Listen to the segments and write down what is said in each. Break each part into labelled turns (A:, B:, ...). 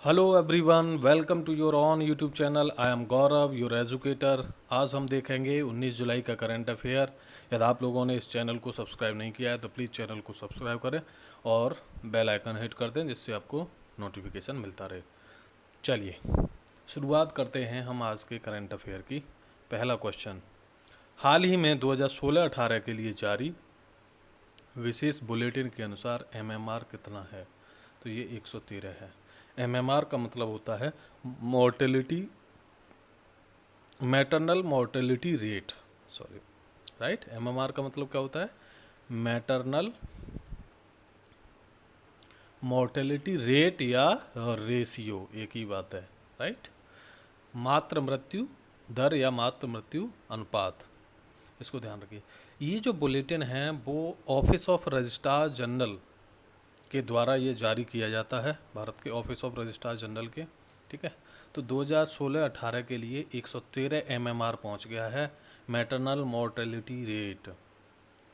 A: Hello everyone, welcome to your on YouTube channel. I am Gaurav, your educator. आज हम देखेंगे 19 जुलाई का करंट अफेयर। यदि आप लोगों ने इस चैनल को सब्सक्राइब नहीं किया है तो प्लीज़ चैनल को सब्सक्राइब करें और बेल आइकन हिट कर दें जिससे आपको नोटिफिकेशन मिलता रहे। चलिए शुरुआत करते हैं हम आज के करंट अफेयर की। पहला क्वेश्चन, हाल ही में 2016-18 के लिए जारी विशेष बुलेटिन के अनुसार एमएमआर कितना है? तो ये 113 है। एमएमआर का मतलब होता है mortality, maternal mortality rate, sorry, right. MMR का मतलब क्या होता है? मैटरनल मोर्टेलिटी रेट या रेशियो, एक ही बात है, राइट। मातृ मृत्यु दर या मातृ मृत्यु अनुपात, इसको ध्यान रखिए। ये जो बुलेटिन है वो ऑफिस ऑफ रजिस्ट्रार जनरल के द्वारा ये जारी किया जाता है, भारत के ऑफिस ऑफ रजिस्ट्रार जनरल के, ठीक है। तो 2016-18 के लिए 113 एमएमआर पहुंच गया है, मैटरनल मोर्टेलिटी रेट,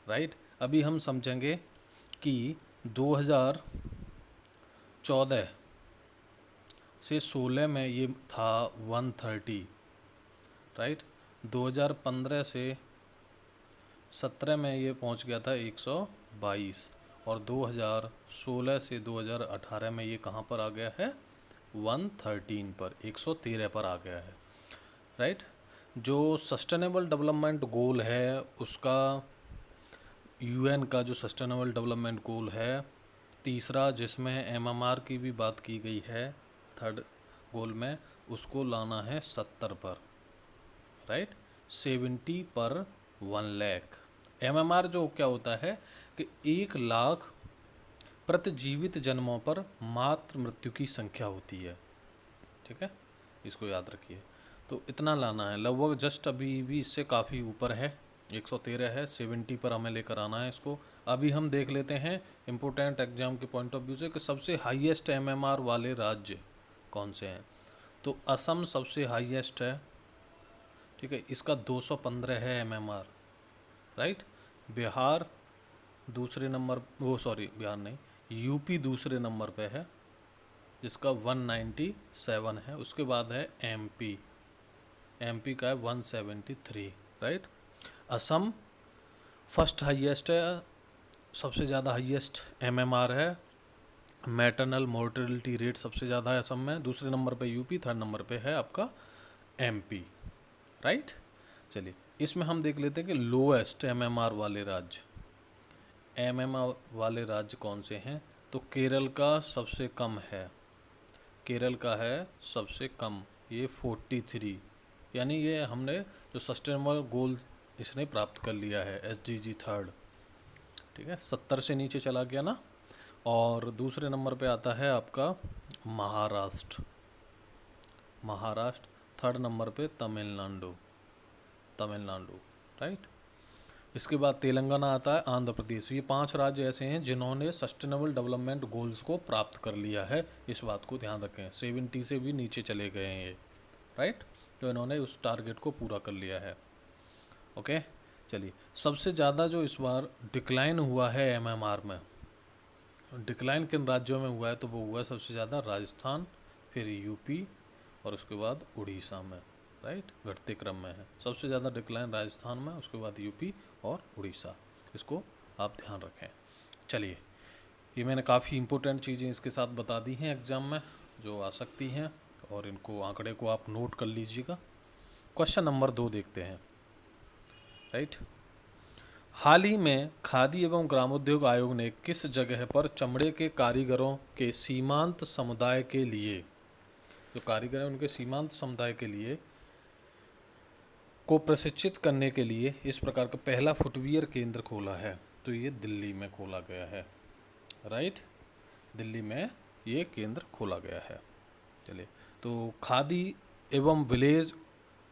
A: राइट। अभी हम समझेंगे कि 2014 से 16 में ये था 130, राइट। 2015 से 17 में ये पहुंच गया था 122 और 2016 से 2018 में ये कहाँ पर आ गया है? 113 पर, 113 पर आ गया है, राइट। जो सस्टेनेबल डेवलपमेंट गोल है उसका, यूएन का जो सस्टेनेबल डेवलपमेंट गोल है तीसरा, जिसमें एमएमआर की भी बात की गई है थर्ड गोल में, उसको लाना है 70 पर, राइट। 70 पर 1 लाख। एमएमआर जो क्या होता है कि 1 लाख प्रति जीवित जन्मों पर मातृ मृत्यु की संख्या होती है, ठीक है, इसको याद रखिए। तो इतना लाना है, लगभग जस्ट अभी भी इससे काफ़ी ऊपर है, 113 है, 70 पर हमें लेकर आना है इसको। अभी हम देख लेते हैं इम्पोर्टेंट एग्जाम के पॉइंट ऑफ व्यू से कि सबसे हाईएस्ट एमएमआर वाले राज्य कौन से हैं। तो असम सबसे हाईएस्ट है, ठीक है, इसका 215 है एमएमआर, राइट। बिहार दूसरे नंबर, वो सॉरी बिहार नहीं, यूपी दूसरे नंबर पे है जिसका 197 है। उसके बाद है एमपी, एमपी का है 173, राइट। असम फर्स्ट हाईएस्ट है, सबसे ज़्यादा हाईएस्ट एमएमआर है, मैटरनल मोर्टेलिटी रेट सबसे ज़्यादा है असम में। दूसरे नंबर पे यूपी, थर्ड नंबर पे है आपका एमपी, राइट। चलिए इसमें हम देख लेते हैं कि लोएस्ट एमएमआर वाले राज्य, एमएमआर वाले राज्य कौन से हैं। तो केरल का सबसे कम है, केरल का है सबसे कम, ये 43, यानी ये हमने जो सस्टेनेबल गोल इसने प्राप्त कर लिया है, एसडीजी थर्ड, ठीक है, 70 से नीचे चला गया ना। और दूसरे नंबर पे आता है आपका महाराष्ट्र, महाराष्ट्र। थर्ड नंबर पे तमिलनाडु, तमिलनाडु, राइट। इसके बाद तेलंगाना आता है, आंध्र प्रदेश। ये 5 राज्य ऐसे हैं जिन्होंने सस्टेनेबल डेवलपमेंट गोल्स को प्राप्त कर लिया है, इस बात को ध्यान रखें। 70 से भी नीचे चले गए हैं ये, राइट, तो इन्होंने उस टारगेट को पूरा कर लिया है। ओके, चलिए सबसे ज़्यादा जो इस बार डिक्लाइन हुआ है एमएमआर में, डिक्लाइन किन राज्यों में हुआ है? तो वो हुआ है सबसे ज़्यादा राजस्थान, फिर यूपी और उसके बाद उड़ीसा में, राइट, घटते क्रम में है। सबसे ज़्यादा डिक्लाइन राजस्थान में, उसके बाद यूपी और उड़ीसा, इसको आप ध्यान रखें। चलिए, ये मैंने काफ़ी इंपॉर्टेंट चीज़ें इसके साथ बता दी हैं एग्जाम में जो आ सकती हैं, और इनको आंकड़े को आप नोट कर लीजिएगा। क्वेश्चन नंबर 2 देखते हैं, राइट। हाल ही में खादी एवं ग्रामोद्योग आयोग ने किस जगह पर चमड़े के कारीगरों के सीमांत समुदाय के लिए, जो कारीगर हैं उनके सीमांत समुदाय के लिए को प्रशिक्षित करने के लिए इस प्रकार का पहला फुटवियर केंद्र खोला है? तो ये दिल्ली में खोला गया है, राइट, दिल्ली में ये केंद्र खोला गया है। चलिए, तो खादी एवं विलेज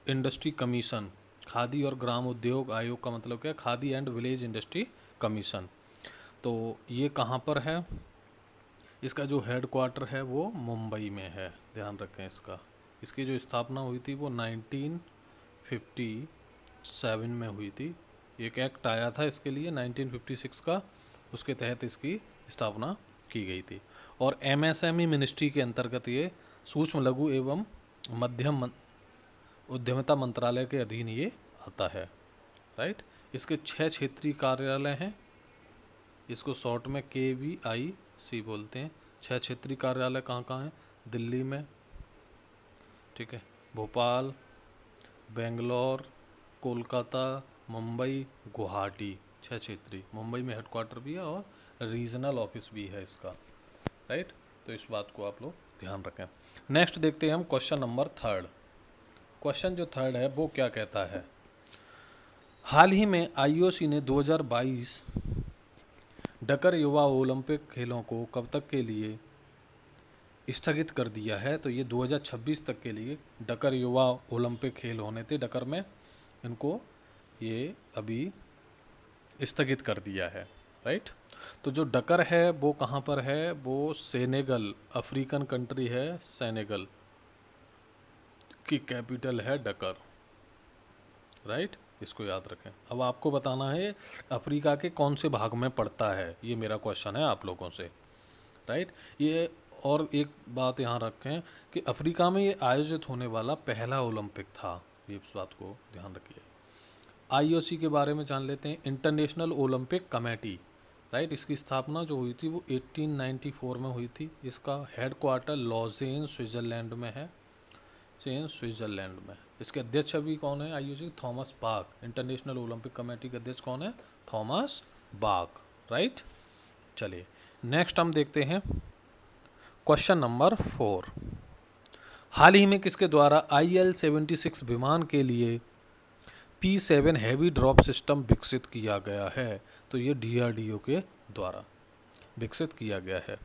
A: इंडस्ट्री कमीशन, खादी और ग्राम उद्योग आयोग का मतलब क्या है? Khadi and village industry commission. तो ये कहाँ पर है? इसका जो हेड क्वार्टर है वो मुंबई में है, ध्यान रखें इसका। इसकी जो स्थापना हुई थी वो 1957 में हुई थी। एक एक्ट आया था इसके लिए 1956 का, उसके तहत इसकी स्थापना की गई थी। और MSME मिनिस्ट्री के अंतर्गत ये सूक्ष्म लघु एवं मध्यम उद्यमिता मंत्रालय के अधीन ये आता है, राइट। इसके 6 क्षेत्रीय कार्यालय हैं, इसको शॉर्ट में KVIC बोलते हैं। 6 क्षेत्रीय कार्यालय कहाँ कहाँ हैं? दिल्ली में, ठीक है, भोपाल, बेंगलोर, कोलकाता, मुंबई, गुवाहाटी, 6 क्षेत्रीय। मुंबई में हेडक्वार्टर भी है और रीजनल ऑफिस भी है इसका, राइट। तो इस बात को आप लोग ध्यान रखें। नेक्स्ट देखते हैं हम क्वेश्चन नंबर 3। क्वेश्चन जो 3 है वो क्या कहता है, हाल ही में IOC ने 2022 डकर युवा ओलंपिक खेलों को कब तक के लिए स्थगित कर दिया है? तो ये 2026 तक के लिए डकर युवा ओलंपिक खेल होने थे डकर में, इनको ये अभी स्थगित कर दिया है, राइट। तो जो डकर है वो कहाँ पर है? वो सेनेगल, अफ्रीकन कंट्री है सेनेगल, की कैपिटल है डकर, राइट। इसको याद रखें। अब आपको बताना है अफ्रीका के कौन से भाग में पड़ता है, ये मेरा क्वेश्चन है आप लोगों से, राइट। ये और एक बात यहाँ रखें कि अफ्रीका में ये आयोजित होने वाला पहला ओलंपिक था, ये इस बात को ध्यान रखिए। IOC के बारे में जान लेते हैं, इंटरनेशनल ओलंपिक कमेटी, राइट। इसकी स्थापना जो हुई थी वो 1894 में हुई थी। इसका हेडक्वार्टर लॉजेन स्विट्ज़रलैंड में है, स्विट्ज़रलैंड में। इसके अध्यक्ष अभी कौन है IOC? Thomas Bach. International Olympic committee के अध्यक्ष कौन है? Thomas Bach, right. चलिए नेक्स्ट हम देखते हैं क्वेश्चन नंबर 4। हाल ही में किसके द्वारा IL-76 विमान के लिए P-7 हैवी ड्रॉप सिस्टम विकसित किया गया है? तो ये DRDO के द्वारा विकसित किया गया है।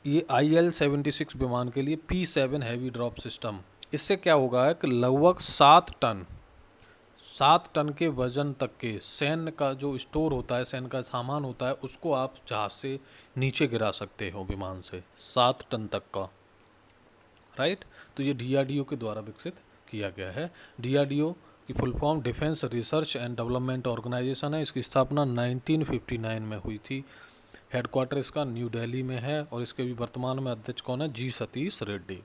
A: ये IL-76 विमान के लिए P-7 हैवी ड्रॉप सिस्टम, इससे क्या होगा कि लगभग 7 टन के वजन तक के सैन्य का जो स्टोर होता है, सैन्य का सामान होता है, उसको आप जहाज से नीचे गिरा सकते हो विमान से, 7 टन तक का, राइट। तो ये DRDO के द्वारा विकसित किया गया है। DRDO की full form defence research and development organisation है। इसकी स्थापना 1959 में हुई थी। हेडक्वार्टर इसका न्यू दिल्ली में है और इसके भी वर्तमान में अध्यक्ष कौन है? G Satish Reddy.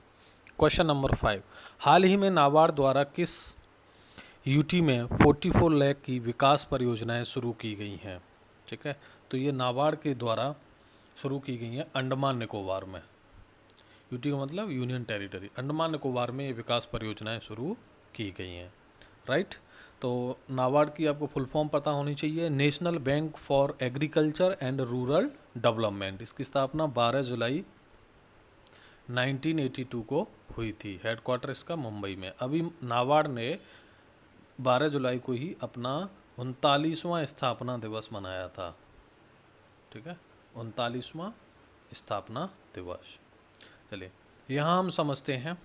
A: Question number 5, हाल ही में नाबार्ड द्वारा किस UT में 44 लाख की विकास परियोजनाएं शुरू की गई हैं? ठीक है, तो ये नाबार्ड के द्वारा शुरू की गई हैं अंडमान निकोबार में। UT का मतलब यूनियन टेरिटरी। अंडमान निकोबार में ये विकास परियोजनाएं शुरू की गई हैं, राइट। तो नाबार्ड की आपको फुल फॉर्म पता होनी चाहिए, national bank for agriculture and rural development. इसकी स्थापना 12 जुलाई 1982 को हुई थी। हेडक्वार्टर इसका मुंबई में। अभी नाबार्ड ने 12 जुलाई को ही अपना 39वां स्थापना दिवस मनाया था, ठीक है, 39वां स्थापना दिवस। चलिए यहाँ हम समझते हैं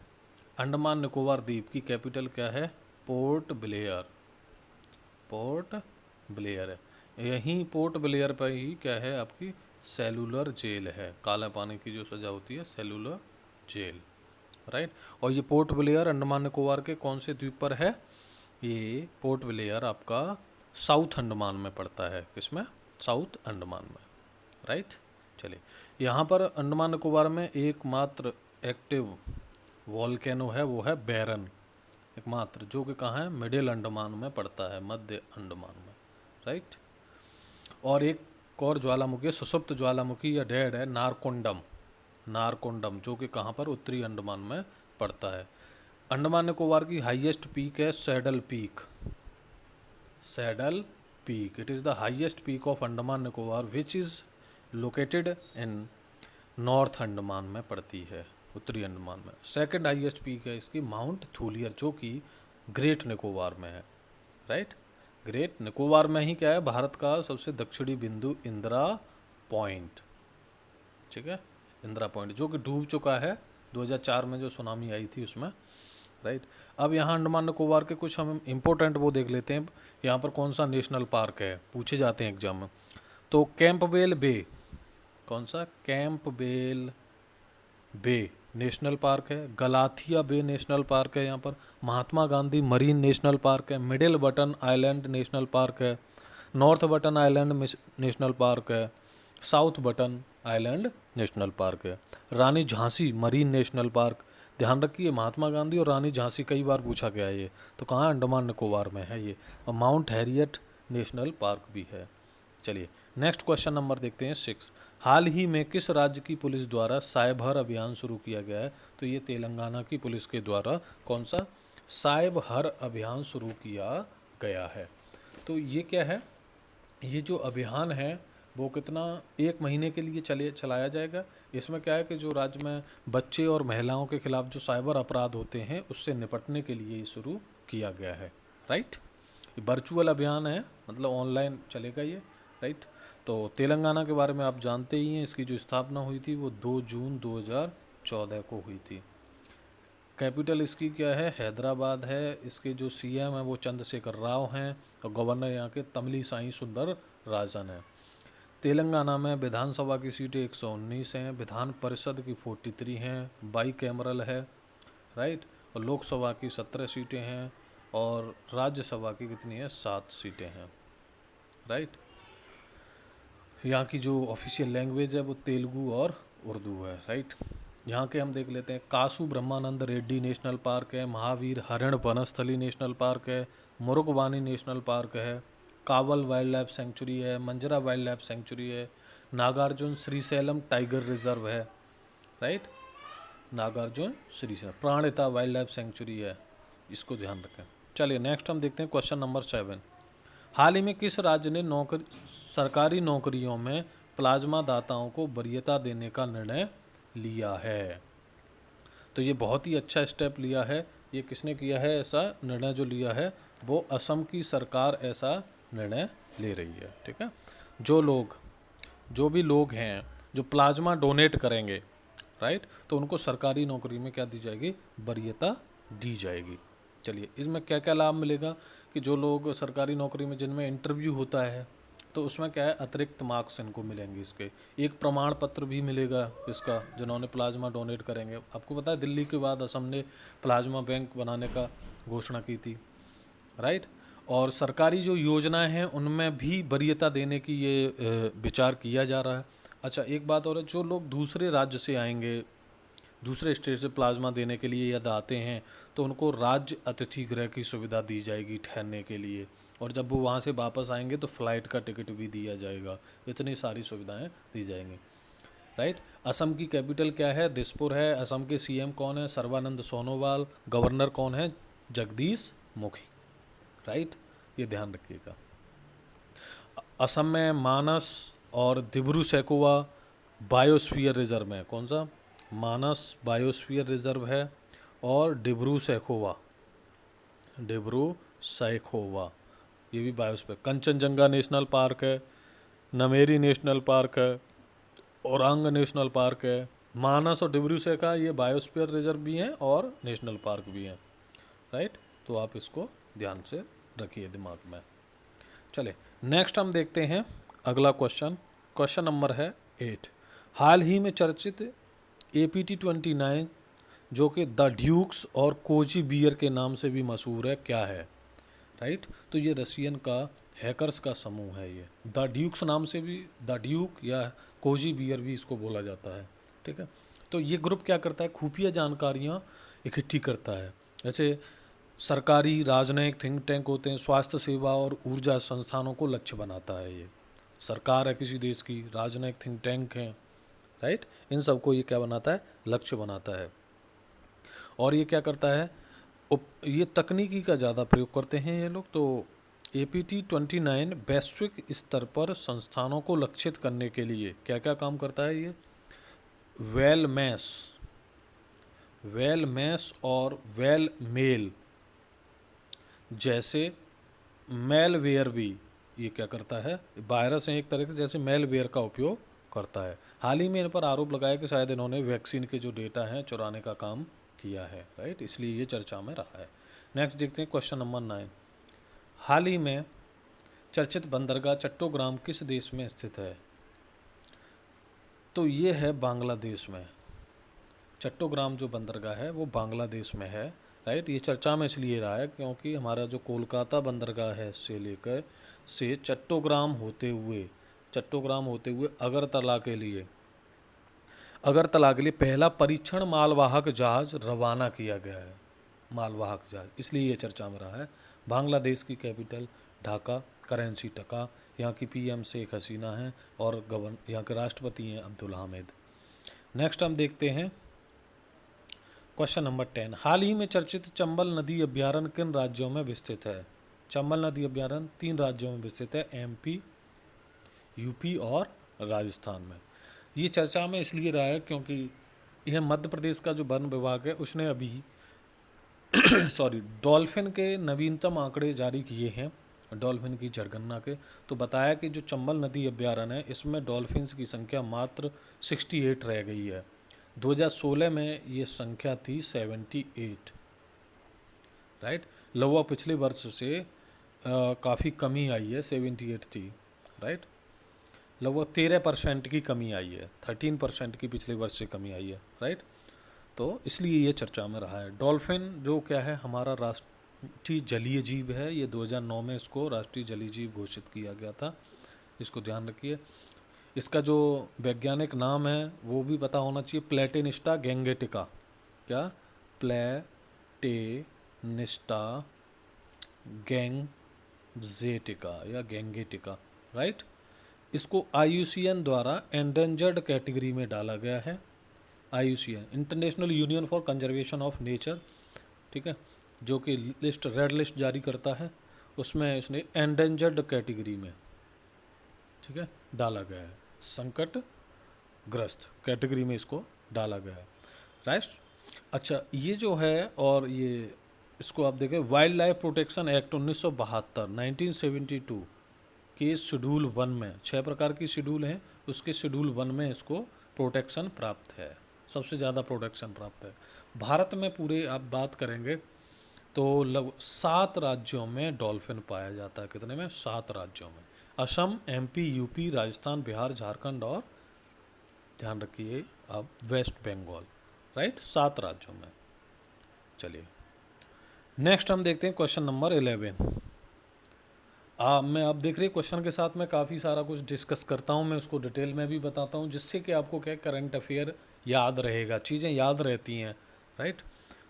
A: अंडमान निकोबार द्वीप की कैपिटल क्या है? Port Blair. पोर्ट ब्लेयर है, यहीं पोर्ट ब्लेयर पर ही क्या है आपकी सेलुलर जेल है, काला पानी की जो सज़ा होती है सेलुलर जेल, राइट। और ये पोर्ट ब्लेयर अंडमान निकोबार के कौन से द्वीप पर है? ये पोर्ट ब्लेयर आपका साउथ अंडमान में पड़ता है। किसमें? साउथ अंडमान में, राइट। चलिए यहाँ पर अंडमान निकोबार में एकमात्र एक्टिव वॉल्केनो है, वो है बैरन, एकमात्र, जो कि कहाँ है? मिडिल अंडमान में पड़ता है, मध्य अंडमान में, राइट। और एक और ज्वालामुखी, सुषुप्त ज्वालामुखी या डेड है, नारकोंडम, जो कि कहाँ पर? उत्तरी अंडमान में पड़ता है। अंडमान निकोबार की हाईएस्ट पीक है saddle peak. It is the highest peak of Andaman Nicobar which is located in north Andaman में पड़ती है, उत्तरी अंडमान में। सेकंड हाईएस्ट पीक है इसकी माउंट थूलियर, जो कि ग्रेट निकोबार में है, राइट। ग्रेट निकोबार में ही क्या है? भारत का सबसे दक्षिणी बिंदु इंदिरा पॉइंट, ठीक है, इंदिरा पॉइंट, जो कि डूब चुका है 2004 में जो सुनामी आई थी उसमें, राइट। अब यहाँ अंडमान निकोबार के कुछ हम इम्पोर्टेंट वो देख लेते हैं। यहाँ पर कौन सा नेशनल पार्क है, पूछे जाते हैं एग्जाम में। तो कैंपबेल बे, कौन सा? कैंपबेल बे नेशनल पार्क है। गलाथिया बे नेशनल पार्क है यहाँ पर। Mahatma Gandhi Marine National Park है। Middle Button Island National Park है। North Button Island National Park है। South Button Island National Park है। Rani Jhansi Marine National Park, ध्यान रखिए महात्मा गांधी और रानी झांसी कई बार पूछा गया है ये, तो कहाँ अंडमान निकोबार में है ये। और माउंट हैरियट नेशनल पार्क भी है। चलिए नेक्स्ट क्वेश्चन नंबर देखते हैं 6। हाल ही में किस राज्य की पुलिस द्वारा साइब हर अभियान शुरू किया गया है? तो ये तेलंगाना की पुलिस के द्वारा कौन सा साइब हर अभियान शुरू किया गया है। तो ये क्या है, ये जो अभियान है वो कितना 1 महीने के लिए चलाया जाएगा। इसमें क्या है कि जो राज्य में बच्चे और महिलाओं के खिलाफ जो साइबर अपराध होते हैं उससे निपटने के लिए ये शुरू किया गया है। राइट, ये वर्चुअल अभियान है, मतलब ऑनलाइन चलेगा ये। राइट, तो तेलंगाना के बारे में आप जानते ही हैं, इसकी जो स्थापना हुई थी वो 2 जून 2014 को हुई थी। कैपिटल इसकी क्या है, हैदराबाद है। इसके जो सीएम हैं वो चंद्रशेखर राव हैं और गवर्नर यहाँ के तमिलिसाई सुंदर राजन है। तेलंगाना में विधानसभा की सीटें 119 हैं, विधान परिषद की 43 हैं, बाई कैमरल है। राइट, और लोकसभा की 17 सीटें हैं और राज्यसभा की कितनी है, 7 सीटें हैं। राइट, यहाँ की जो ऑफिशियल लैंग्वेज है वो तेलुगु और उर्दू है। राइट, यहाँ के हम देख लेते हैं। कासु ब्रह्मानंद रेड्डी नेशनल पार्क है, महावीर हरिण वनस्थली नेशनल पार्क है, मुरुगवानी नेशनल पार्क है, कावल वाइल्ड लाइफ सेंचुरी है, मंजरा वाइल्ड लाइफ सेंचुरी है, नागार्जुन श्रीशैलम टाइगर रिजर्व है। Right, Nagarjuna Srisailam Pranahita wild life sanctuary है, इसको ध्यान रखें। चलिए नेक्स्ट हम देखते हैं क्वेश्चन नंबर 7। हाल ही में किस राज्य ने सरकारी नौकरियों में प्लाज्मा दाताओं को वरीयता देने का निर्णय लिया है? तो ये बहुत ही अच्छा स्टेप लिया है। ये किसने किया है, ऐसा निर्णय जो लिया है वो असम की सरकार ऐसा निर्णय ले रही है। ठीक है, जो भी लोग हैं जो प्लाज्मा डोनेट करेंगे, राइट, तो उनको सरकारी नौकरी में क्या दी जाएगी, वरीयता दी जाएगी। चलिए इसमें क्या क्या लाभ मिलेगा कि जो लोग सरकारी नौकरी में जिनमें इंटरव्यू होता है तो उसमें क्या है, अतिरिक्त मार्क्स इनको मिलेंगे। इसके एक प्रमाण पत्र भी मिलेगा इसका, जिन्होंने प्लाज्मा डोनेट करेंगे। आपको पता है दिल्ली के बाद असम ने प्लाज्मा बैंक बनाने का घोषणा की थी। राइट, और सरकारी जो योजनाएं हैं उनमें भी वरीयता देने की ये विचार किया जा रहा है। अच्छा एक बात और है, जो लोग दूसरे राज्य से आएंगे, दूसरे स्टेट से प्लाज्मा देने के लिए यदि आते हैं तो उनको राज्य अतिथि गृह की सुविधा दी जाएगी ठहरने के लिए, और जब वो वहाँ से वापस आएंगे तो फ्लाइट का टिकट भी दिया जाएगा। इतनी सारी सुविधाएं दी जाएंगी। राइट, असम की कैपिटल क्या है, दिसपुर है। असम के सीएम कौन है, सर्बानंद सोनोवाल। गवर्नर कौन है, जगदीश मुखी। राइट, ये ध्यान रखिएगा। असम में मानस और दिब्रू सैखोवा बायोस्फीयर रिजर्व है। कौन सा, मानस बायोस्फीयर रिजर्व है और डिब्रू सैखोवा ये भी बायोस्फीयर। कंचनजंगा नेशनल पार्क है, नमेरी नेशनल पार्क है, औरंग नेशनल पार्क है। मानस और डिब्रू सैखोवा ये बायोस्फीयर रिजर्व भी हैं और नेशनल पार्क भी हैं। राइट, तो आप इसको ध्यान से रखिए दिमाग में। चले नेक्स्ट हम देखते हैं अगला क्वेश्चन नंबर है 8। हाल ही में चर्चित APT-29 जो कि द ड्यूक्स और कोजी बियर के नाम से भी मशहूर है, क्या है? राइट, तो ये रशियन का हैकर्स का समूह है। ये द ड्यूक्स नाम से भी, द ड्यूक या कोजी बियर भी इसको बोला जाता है। ठीक है, तो ये ग्रुप क्या करता है, खुफिया जानकारियाँ इकट्ठी करता है। जैसे सरकारी राजनयिक थिंक टैंक होते हैं, स्वास्थ्य सेवा और ऊर्जा संस्थानों को लक्ष्य बनाता है। ये सरकार है किसी देश की, राजनयिक थिंक टैंक हैं, राइट, इन सबको ये क्या बनाता है, लक्ष्य बनाता है। और ये क्या करता है, ये तकनीकी का ज़्यादा प्रयोग करते हैं ये लोग। तो APT-29 वैश्विक स्तर पर संस्थानों को लक्षित करने के लिए क्या क्या काम करता है ये, वेल मैस और वेल मेल जैसे मेलवेयर भी ये क्या करता है, वायरस है एक तरह से, जैसे मेलवेयर का उपयोग करता है। हाल ही में इन पर आरोप लगाया कि शायद इन्होंने वैक्सीन के जो डेटा हैं चुराने का काम किया है। राइट, इसलिए ये चर्चा में रहा है। नेक्स्ट देखते हैं क्वेश्चन नंबर 9। हाल ही में चर्चित बंदरगाह चट्टोग्राम किस देश में स्थित है? तो ये है बांग्लादेश में। चट्टोग्राम जो बंदरगाह है वो बांग्लादेश में है। राइट, ये चर्चा में इसलिए रहा है क्योंकि हमारा जो कोलकाता बंदरगाह है से लेकर से चट्टोग्राम होते हुए अगरतला के लिए अगरतला के लिए पहला परीक्षण मालवाहक जहाज रवाना किया गया है। मालवाहक जहाज, इसलिए ये चर्चा में रहा है। बांग्लादेश की कैपिटल ढाका, करेंसी टका, यहाँ की पीएम शेख हसीना है और यहाँ के राष्ट्रपति हैं अब्दुल हामिद। नेक्स्ट हम देखते हैं क्वेश्चन नंबर 10। हाल ही में चर्चित चंबल नदी अभ्यारण्य किन राज्यों में विस्तृत है? चंबल नदी अभ्यारण्य 3 राज्यों में विस्तृत है, एमपी, यूपी और राजस्थान में। ये चर्चा में इसलिए रहा है क्योंकि यह मध्य प्रदेश का जो वन विभाग है उसने अभी डॉल्फिन के नवीनतम आंकड़े जारी किए हैं, डॉल्फिन की जनगणना के। तो बताया कि जो चंबल नदी अभ्यारण्य है इसमें डॉल्फिन्स की संख्या मात्र 68 रह गई है। 2016 में ये संख्या थी 78, राइट। लगभग पिछले वर्ष से काफ़ी कमी आई है, 78 थी, राइट। लगभग 13% की कमी आई है, 13% की पिछले वर्ष से कमी आई है, राइट। तो इसलिए ये चर्चा में रहा है। डॉल्फिन जो क्या है, हमारा राष्ट्रीय जलीय जीव है। ये 2009 में इसको राष्ट्रीय जलीय जीव घोषित किया गया था, इसको ध्यान रखिए। इसका जो वैज्ञानिक नाम है वो भी पता होना चाहिए, प्लेटेनिस्टा गैंगेटिका। क्या? प्लेटेनिस्टा गैंगजेटिका या गैंगेटिका, राइट। इसको IUCN द्वारा एंडेंजर्ड कैटेगरी में डाला गया है। IUCN, international union for conservation of nature, ठीक है, जो कि लिस्ट, रेड लिस्ट जारी करता है, उसमें इसने एंडेंजर्ड कैटेगरी में, ठीक है, डाला गया है। संकट ग्रस्त कैटेगरी में इसको डाला गया है, राइट। अच्छा, ये जो है, और ये इसको आप देखें, वाइल्ड लाइफ प्रोटेक्शन एक्ट 1972 के शेड्यूल 1 में 6 प्रकार की शेड्यूल हैं, उसके शेड्यूल 1 में इसको प्रोटेक्शन प्राप्त है, सबसे ज़्यादा प्रोटेक्शन प्राप्त है। भारत में पूरे आप बात करेंगे तो लगभग 7 राज्यों में डॉल्फिन पाया जाता है। कितने में? 7 राज्यों में, असम, MP, यूपी, राजस्थान, बिहार, झारखंड और ध्यान रखिए अब वेस्ट बंगाल, राइट। 7 राज्यों में। चलिए नेक्स्ट हम देखते हैं क्वेश्चन नंबर 11। मैं आप देख रहे क्वेश्चन के साथ मैं काफ़ी सारा कुछ डिस्कस करता हूँ, मैं उसको डिटेल में भी बताता हूँ, जिससे कि आपको क्या करंट अफेयर याद रहेगा, चीज़ें याद रहती हैं, राइट।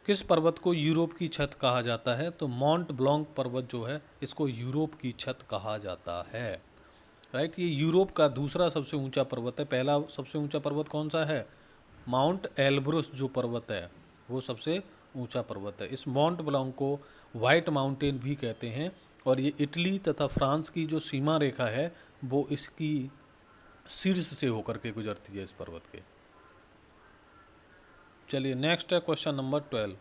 A: किस पर्वत को यूरोप की छत कहा जाता है? तो माउंट ब्लॉन्क पर्वत जो है इसको यूरोप की छत कहा जाता है, राइट। ये यूरोप का दूसरा सबसे ऊंचा पर्वत है। पहला सबसे ऊंचा पर्वत कौन सा है? माउंट एल्ब्रुस जो पर्वत है वो सबसे ऊंचा पर्वत है। इस माउंट ब्लॉन्क को वाइट माउंटेन भी कहते हैं, और ये इटली तथा फ्रांस की जो सीमा रेखा है वो इसकी शीर्ष से होकर के गुजरती है, इस पर्वत के। चलिए नेक्स्ट है क्वेश्चन नंबर 12।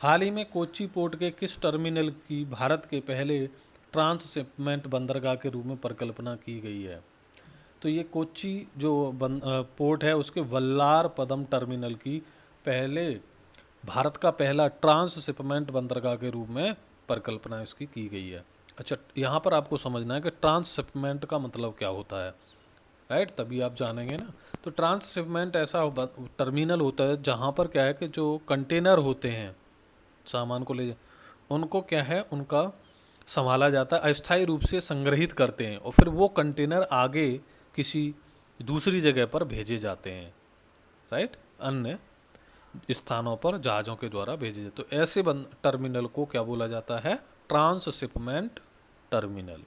A: हाल ही में कोच्चि पोर्ट के किस टर्मिनल की भारत के पहले ट्रांसशिपमेंट बंदरगाह के रूप में परिकल्पना की गई है? तो ये कोच्चि जो पोर्ट है उसके वल्लार पदम टर्मिनल की पहले भारत का पहला ट्रांसशिपमेंट बंदरगाह के रूप में परिकल्पना इसकी की गई है। अच्छा, यहाँ पर आपको समझना है कि ट्रांसशिपमेंट का मतलब क्या होता है, राइट, तभी आप जानेंगे ना। तो ट्रांसशिपमेंट ऐसा टर्मिनल होता है जहाँ पर क्या है कि जो कंटेनर होते हैं सामान को ले उनको क्या है, उनका संभाला जाता है, अस्थायी रूप से संग्रहित करते हैं और फिर वो कंटेनर आगे किसी दूसरी जगह पर भेजे जाते हैं, राइट, अन्य स्थानों पर जहाज़ों के द्वारा भेजे जाते। तो ऐसे टर्मिनल को क्या बोला जाता है? Transshipment terminal.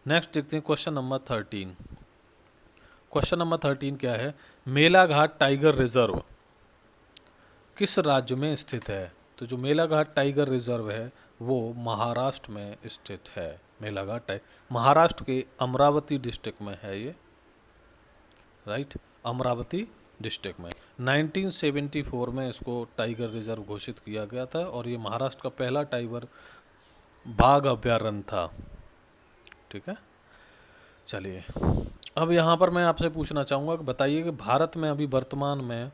A: नेक्स्ट देखते हैं क्वेश्चन नंबर 13। क्वेश्चन नंबर 13 क्या है? मेलाघाट टाइगर रिजर्व किस राज्य में स्थित है? तो जो मेलाघाट टाइगर रिजर्व है वो महाराष्ट्र में स्थित है। मेलाघाट महाराष्ट्र के अमरावती डिस्ट्रिक्ट में है ये, राइट, अमरावती डिस्ट्रिक्ट में। 1974 में इसको टाइगर रिजर्व घोषित किया गया था और ये महाराष्ट्र का पहला टाइगर बाघ अभ्यारण्य था, ठीक है। चलिए अब यहाँ पर मैं आपसे पूछना चाहूँगा कि बताइए कि भारत में अभी वर्तमान में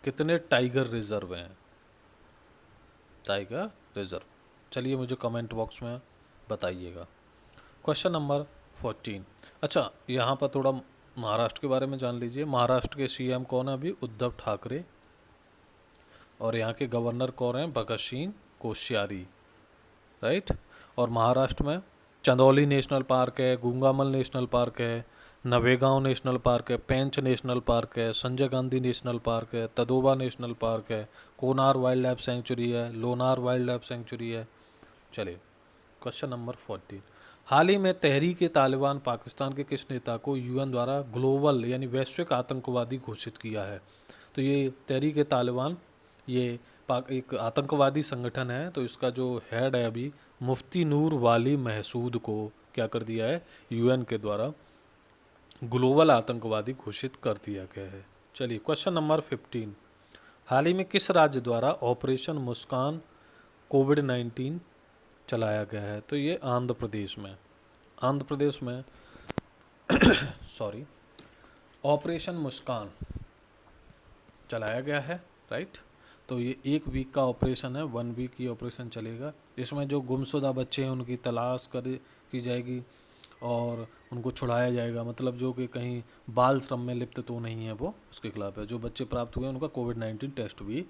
A: कितने टाइगर रिजर्व हैं? टाइगर रिजर्व, चलिए मुझे कमेंट बॉक्स में बताइएगा। Question number 14। अच्छा, यहाँ पर थोड़ा महाराष्ट्र के बारे में जान लीजिए। महाराष्ट्र के CM कौन है अभी? उद्धव ठाकरे। और यहाँ के गवर्नर कौन हैं? भगत सिंह कोश्यारी, राइट। और महाराष्ट्र में चंदौली नेशनल पार्क है, गुंगामल नेशनल पार्क है, नवेगांव नेशनल पार्क है, पेंच नेशनल पार्क है, संजय गांधी नेशनल पार्क है, तदोबा नेशनल पार्क है, कोनार वाइल्ड लाइफ सेंचुरी है, लोनार वाइल्ड लाइफ सेंचुरी है। चलिए क्वेश्चन नंबर 14, हाल ही में तहरीक तालिबान पाकिस्तान के किस नेता को यूएन द्वारा ग्लोबल यानी वैश्विक आतंकवादी घोषित किया है? तो ये तहरीक तालिबान ये एक आतंकवादी संगठन है, तो इसका जो हेड है अभी मुफ्ती नूर वाली महसूद को क्या कर दिया है, यूएन के द्वारा ग्लोबल आतंकवादी घोषित कर दिया गया है। चलिए क्वेश्चन नंबर 15, हाल ही में किस राज्य द्वारा ऑपरेशन मुस्कान कोविड-19 चलाया गया है? तो ये आंध्र प्रदेश में, आंध्र प्रदेश में सॉरी ऑपरेशन मुस्कान चलाया गया है, राइट। तो ये 1 वीक का ऑपरेशन है, 1 वीक की ऑपरेशन चलेगा। इसमें जो गुमशुदा बच्चे हैं उनकी तलाश की जाएगी और उनको छुड़ाया जाएगा, मतलब जो कि कहीं बाल श्रम में लिप्त तो नहीं है वो, उसके खिलाफ है। जो बच्चे प्राप्त हुए उनका कोविड-19 टेस्ट भी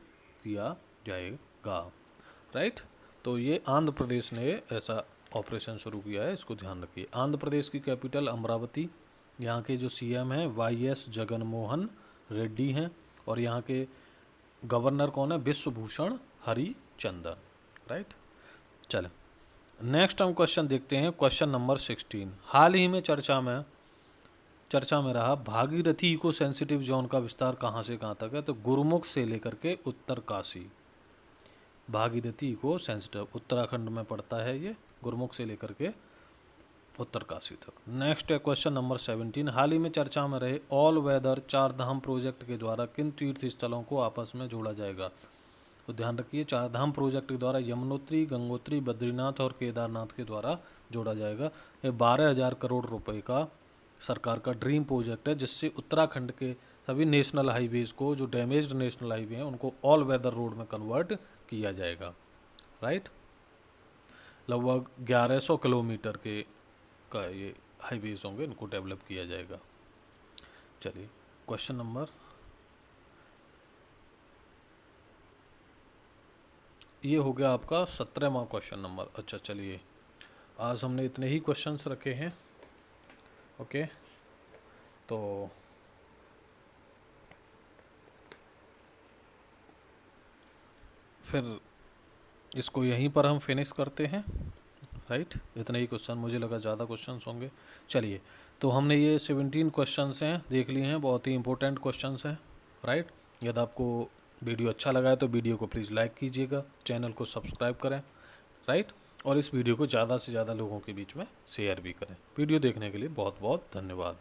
A: किया जाएगा, राइट। तो ये आंध्र प्रदेश ने ऐसा ऑपरेशन शुरू किया है, इसको ध्यान रखिए। आंध्र प्रदेश की कैपिटल अमरावती, यहाँ के जो सीएम हैं वाईएस जगनमोहन रेड्डी हैं और यहाँ के गवर्नर कौन है, विश्वभूषण हरिचंदन, राइट। चलें नेक्स्ट हम क्वेश्चन देखते हैं, क्वेश्चन नंबर 16, हाल ही में चर्चा में रहा भागीरथी इको सेंसिटिव जोन का विस्तार कहाँ से कहाँ तक है? तो गुरुमुख से लेकर के उत्तरकाशी। भागीरथी इको सेंसिटिव उत्तराखंड में पड़ता है ये, गुरुमुख से लेकर के उत्तरकाशी तक। नेक्स्ट है क्वेश्चन नंबर 17, हाल ही में चर्चा में रहे ऑल वेदर 4 धाम प्रोजेक्ट के द्वारा किन तीर्थ स्थलों को आपस में जोड़ा जाएगा? तो ध्यान रखिए 4 धाम प्रोजेक्ट के द्वारा यमुनोत्री, गंगोत्री, बद्रीनाथ और केदारनाथ के द्वारा जोड़ा जाएगा। ये 12,000 करोड़ रुपए का सरकार का ड्रीम प्रोजेक्ट है, जिससे उत्तराखंड के सभी नेशनल हाईवेज़ को, जो डैमेज्ड नेशनल हाईवे हैं, उनको ऑल वेदर रोड में कन्वर्ट किया जाएगा, राइट। लगभग 1100 किलोमीटर के का ये हाईवेज़ होंगे, इनको डेवलप किया जाएगा। चलिए क्वेश्चन नंबर, ये हो गया आपका 17वां क्वेश्चन नंबर। अच्छा चलिए आज हमने इतने ही क्वेश्चंस रखे हैं, ओके। तो फिर इसको यहीं पर हम फिनिश करते हैं, राइट। इतने ही क्वेश्चन, मुझे लगा ज़्यादा क्वेश्चंस होंगे। चलिए तो हमने ये 17 क्वेश्चंस हैं देख लिए हैं, बहुत ही इंपॉर्टेंट क्वेश्चंस हैं, राइट। यदि आपको वीडियो अच्छा लगा है तो वीडियो को प्लीज़ लाइक कीजिएगा, चैनल को सब्सक्राइब करें, राइट। और इस वीडियो को ज़्यादा से ज़्यादा लोगों के बीच में शेयर भी करें। वीडियो देखने के लिए बहुत बहुत धन्यवाद।